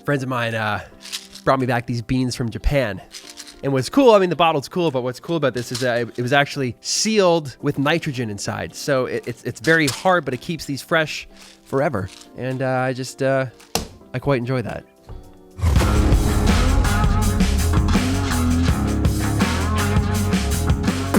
Friends of mine brought me back these beans from Japan. And what's cool, I mean, the bottle's cool, but what's cool about this is that it was actually sealed with nitrogen inside. So it's very hard, but it keeps these fresh forever. And I quite enjoy that.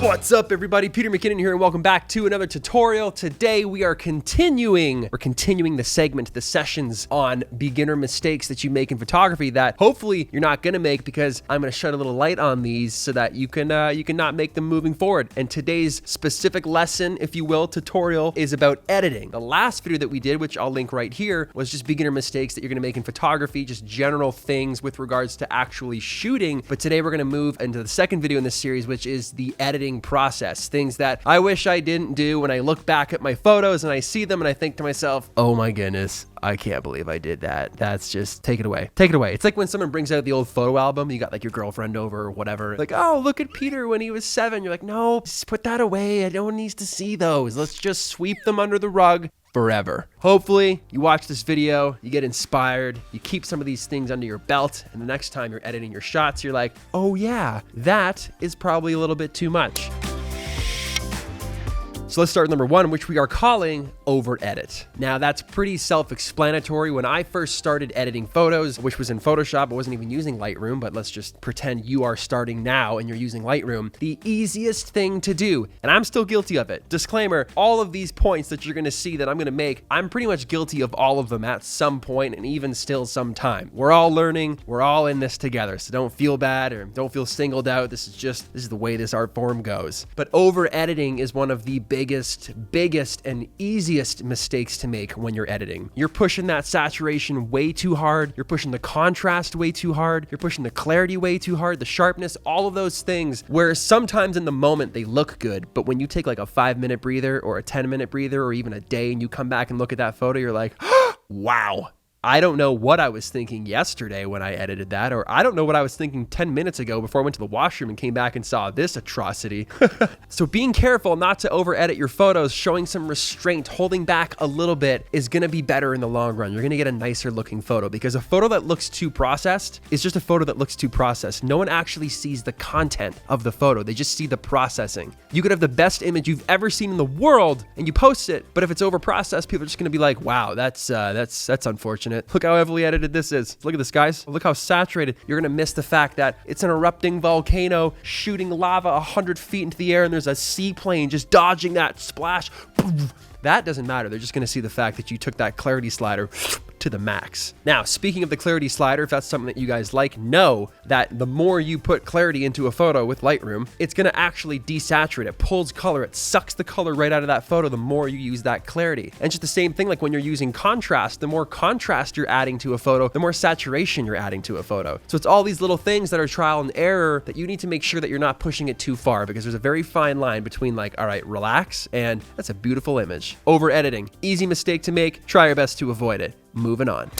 What's up, everybody? Peter McKinnon here, and welcome back to another tutorial. Today we are continuing the segment, the sessions on beginner mistakes that you make in photography that hopefully you're not gonna make, because I'm gonna shed a little light on these so that you can not make them moving forward. And today's specific lesson, if you will, tutorial, is about editing. The last video that we did, which I'll link right here, was just beginner mistakes that you're gonna make in photography, just general things with regards to actually shooting. But today we're gonna move into the second video in this series, which is the editing process. Things that I wish I didn't do. When I look back at my photos and I see them and I think to myself, oh my goodness, I can't believe I did that. That's just, take it away. Take it away. It's like when someone brings out the old photo album, you got like your girlfriend over or whatever. Like, oh, look at Peter when he was 7. You're like, no, just put that away. No one needs to see those. Let's just sweep them under the rug forever. Hopefully you watch this video, you get inspired, you keep some of these things under your belt, and the next time you're editing your shots, you're like, oh yeah, that is probably a little bit too much. So let's start with number 1, which we are calling over edit. Now that's pretty self-explanatory. When I first started editing photos, which was in Photoshop, I wasn't even using Lightroom, but let's just pretend you are starting now and you're using Lightroom. The easiest thing to do, and I'm still guilty of it. Disclaimer, all of these points that you're gonna see that I'm gonna make, I'm pretty much guilty of all of them at some point and even still sometime. We're all learning, we're all in this together, so don't feel bad or don't feel singled out. This is the way this art form goes. But over editing is one of the biggest and easiest mistakes to make when you're editing. You're pushing that saturation way too hard. You're pushing the contrast way too hard. You're pushing the clarity way too hard, the sharpness, all of those things where sometimes in the moment they look good, but when you take like a 5-minute breather or a 10-minute breather or even a day and you come back and look at that photo, you're like, wow. I don't know what I was thinking yesterday when I edited that, or I don't know what I was thinking 10 minutes ago before I went to the washroom and came back and saw this atrocity. So being careful not to over edit your photos, showing some restraint, holding back a little bit is gonna be better in the long run. You're gonna get a nicer looking photo, because a photo that looks too processed is just a photo that looks too processed. No one actually sees the content of the photo. They just see the processing. You could have the best image you've ever seen in the world and you post it, but if it's over processed, people are just gonna be like, wow, that's unfortunate. Look how heavily edited this is. Look at this, guys. Look how saturated. You're gonna miss the fact that it's an erupting volcano shooting lava 100 feet into the air and there's a seaplane just dodging that splash. That doesn't matter. They're just gonna see the fact that you took that clarity slider to the max. Now, speaking of the clarity slider, if that's something that you guys like, know that the more you put clarity into a photo with Lightroom, it's gonna actually desaturate. It pulls color, it sucks the color right out of that photo the more you use that clarity. And just the same thing like when you're using contrast, the more contrast you're adding to a photo, the more saturation you're adding to a photo. So it's all these little things that are trial and error that you need to make sure that you're not pushing it too far, because there's a very fine line between like, all right, relax, and that's a beautiful image. Over editing, easy mistake to make, try your best to avoid it. Moving on.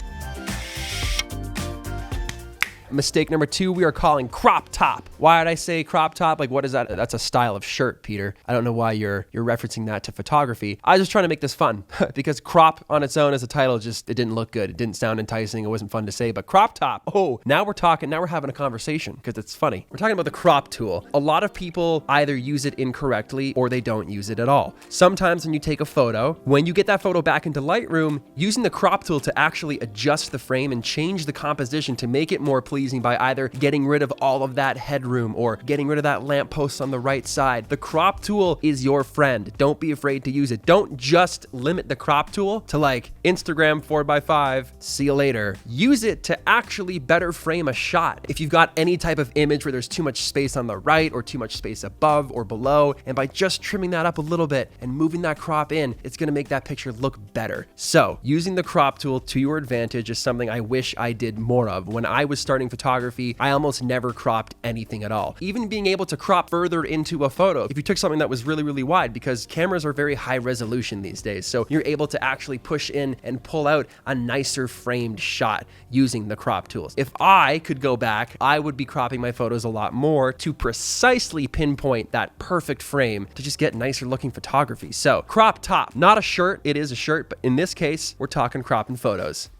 Mistake number 2, we are calling crop top. Why did I say crop top? Like, what is that? That's a style of shirt, Peter. I don't know why you're referencing that to photography. I was just trying to make this fun because crop on its own as a title, it didn't look good. It didn't sound enticing. It wasn't fun to say, but crop top. Oh, now we're talking, now we're having a conversation because it's funny. We're talking about the crop tool. A lot of people either use it incorrectly or they don't use it at all. Sometimes when you take a photo, when you get that photo back into Lightroom, using the crop tool to actually adjust the frame and change the composition to make it more pleasing by either getting rid of all of that headroom or getting rid of that lamppost on the right side. The crop tool is your friend. Don't be afraid to use it. Don't just limit the crop tool to like Instagram 4x5, see you later. Use it to actually better frame a shot. If you've got any type of image where there's too much space on the right or too much space above or below, and by just trimming that up a little bit and moving that crop in, it's gonna make that picture look better. So using the crop tool to your advantage is something I wish I did more of. When I was starting photography, I almost never cropped anything at all. Even being able to crop further into a photo, if you took something that was really, really wide, because cameras are very high resolution these days, so you're able to actually push in and pull out a nicer framed shot using the crop tools. If I could go back, I would be cropping my photos a lot more to precisely pinpoint that perfect frame to just get nicer looking photography. So crop top, not a shirt, it is a shirt, but in this case, we're talking cropping photos.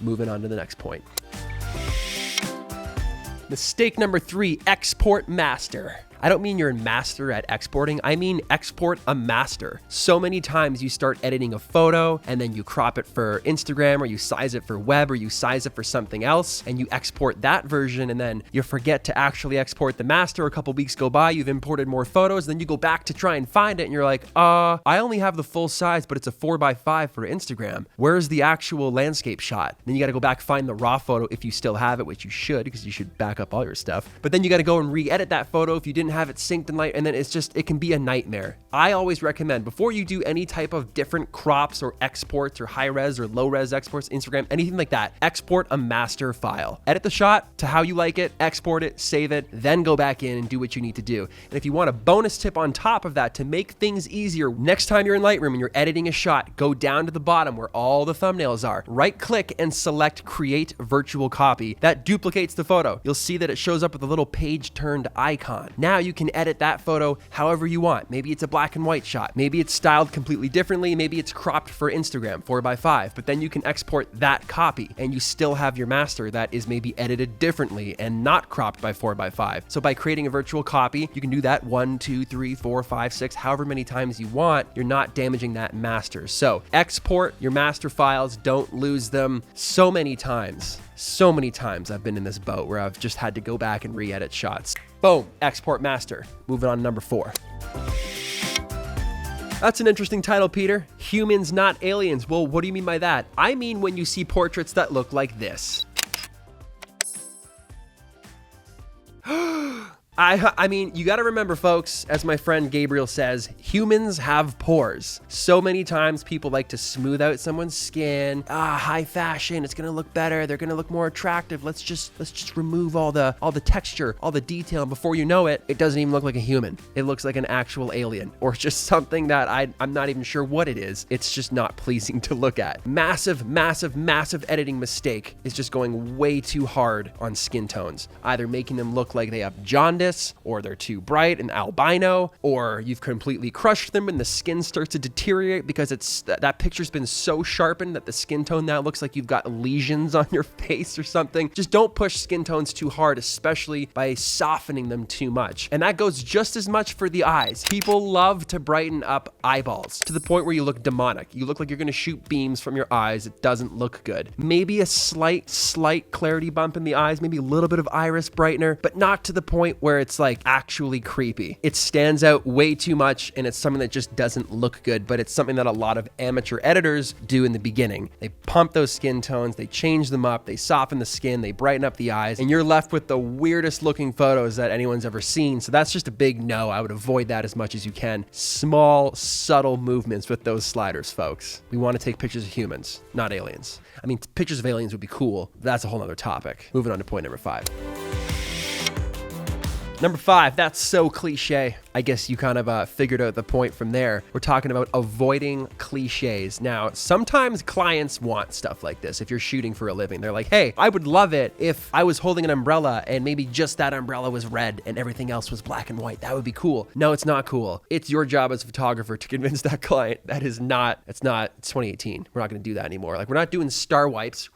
Moving on to the next point. Mistake number 3, export master. I don't mean you're a master at exporting. I mean export a master. So many times you start editing a photo and then you crop it for Instagram, or you size it for web, or you size it for something else, and you export that version, and then you forget to actually export the master. A couple weeks go by, you've imported more photos, then you go back to try and find it, and you're like, I only have the full size, but it's a 4x5 for Instagram. Where's the actual landscape shot? Then you gotta go back, find the raw photo if you still have it, which you should, because you should back up all your stuff. But then you gotta go and re-edit that photo if you didn't have it synced in Light, and then it can be a nightmare. I always recommend, before you do any type of different crops or exports or high res or low res exports, Instagram, anything like that, export a master file. Edit the shot to how you like it, export it, save it, then go back in and do what you need to do. And if you want a bonus tip on top of that to make things easier, next time you're in Lightroom and you're editing a shot, go down to the bottom where all the thumbnails are, right click and select create virtual copy. That duplicates the photo. You'll see that it shows up with a little page turned icon. Now you can edit that photo however you want. Maybe it's a black and white shot. Maybe it's styled completely differently. Maybe it's cropped for Instagram 4x5, but then you can export that copy and you still have your master that is maybe edited differently and not cropped by 4x5. So by creating a virtual copy, you can do that 1, 2, 3, 4, 5, 6, however many times you want. You're not damaging that master. So export your master files, don't lose them. So many times I've been in this boat where I've just had to go back and re-edit shots. Boom, export master. Moving on to number 4. That's an interesting title, Peter. Humans, not aliens. Well, what do you mean by that? I mean when you see portraits that look like this. I mean, you got to remember, folks, as my friend Gabriel says, humans have pores. So many times people like to smooth out someone's skin. High fashion, it's going to look better. They're going to look more attractive. Let's just remove all the texture, all the detail. And before you know it, it doesn't even look like a human. It looks like an actual alien, or just something that I'm not even sure what it is. It's just not pleasing to look at. Massive editing mistake is just going way too hard on skin tones, either making them look like they have jaundice, or they're too bright and albino, or you've completely crushed them and the skin starts to deteriorate because that picture's been so sharpened that the skin tone now looks like you've got lesions on your face or something. Just don't push skin tones too hard, especially by softening them too much. And that goes just as much for the eyes. People love to brighten up eyeballs to the point where you look demonic. You look like you're gonna shoot beams from your eyes. It doesn't look good. Maybe a slight clarity bump in the eyes, maybe a little bit of iris brightener, but not to the point where it's like actually creepy. It stands out way too much, and it's something that just doesn't look good, but it's something that a lot of amateur editors do in the beginning. They pump those skin tones, they change them up, they soften the skin, they brighten up the eyes, and you're left with the weirdest looking photos that anyone's ever seen. So that's just a big no. I would avoid that as much as you can. Small, subtle movements with those sliders, folks. We want to take pictures of humans, not aliens. I mean, pictures of aliens would be cool, but that's a whole nother topic. Moving on to point number 5. Number 5, that's so cliche. I guess you kind of figured out the point from there. We're talking about avoiding cliches. Now, sometimes clients want stuff like this. If you're shooting for a living, they're like, hey, I would love it if I was holding an umbrella and maybe just that umbrella was red and everything else was black and white. That would be cool. No, it's not cool. It's your job as a photographer to convince that client that it's 2018. We're not going to do that anymore. Like, we're not doing star wipes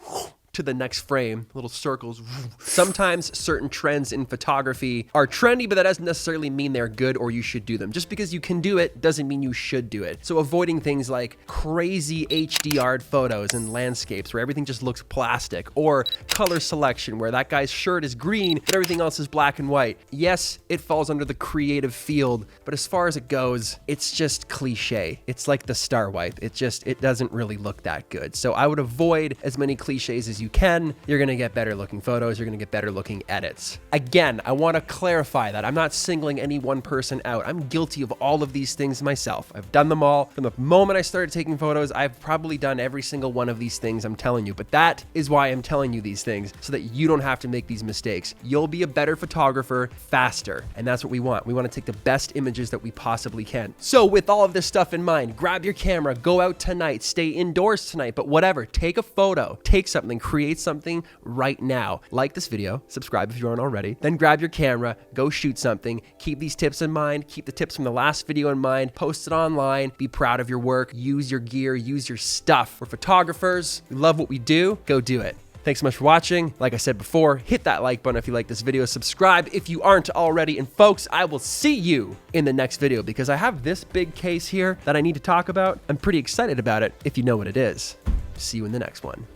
to the next frame, little circles. Sometimes certain trends in photography are trendy, but that doesn't necessarily mean they're good or you should do them. Just because you can do it doesn't mean you should do it. So avoiding things like crazy HDR'd photos and landscapes where everything just looks plastic, or color selection where that guy's shirt is green but everything else is black and white. Yes, it falls under the creative field, but as far as it goes, it's just cliche. It's like the star wipe. It doesn't really look that good. So I would avoid as many cliches as you can. You're gonna get better looking photos. You're gonna get better looking edits. Again, I wanna clarify that I'm not singling any one person out. I'm guilty of all of these things myself. I've done them all. From the moment I started taking photos, I've probably done every single one of these things I'm telling you, but that is why I'm telling you these things, so that you don't have to make these mistakes. You'll be a better photographer faster, and that's what we want. We wanna take the best images that we possibly can. So with all of this stuff in mind, grab your camera, go out tonight, stay indoors tonight, but whatever, take a photo, take something, create something right now. Like this video, subscribe if you aren't already, then grab your camera, go shoot something, keep these tips in mind, keep the tips from the last video in mind, post it online, be proud of your work, use your gear, use your stuff. We're photographers, we love what we do, go do it. Thanks so much for watching. Like I said before, hit that like button if you like this video, subscribe if you aren't already, and folks, I will see you in the next video because I have this big case here that I need to talk about. I'm pretty excited about it if you know what it is. See you in the next one.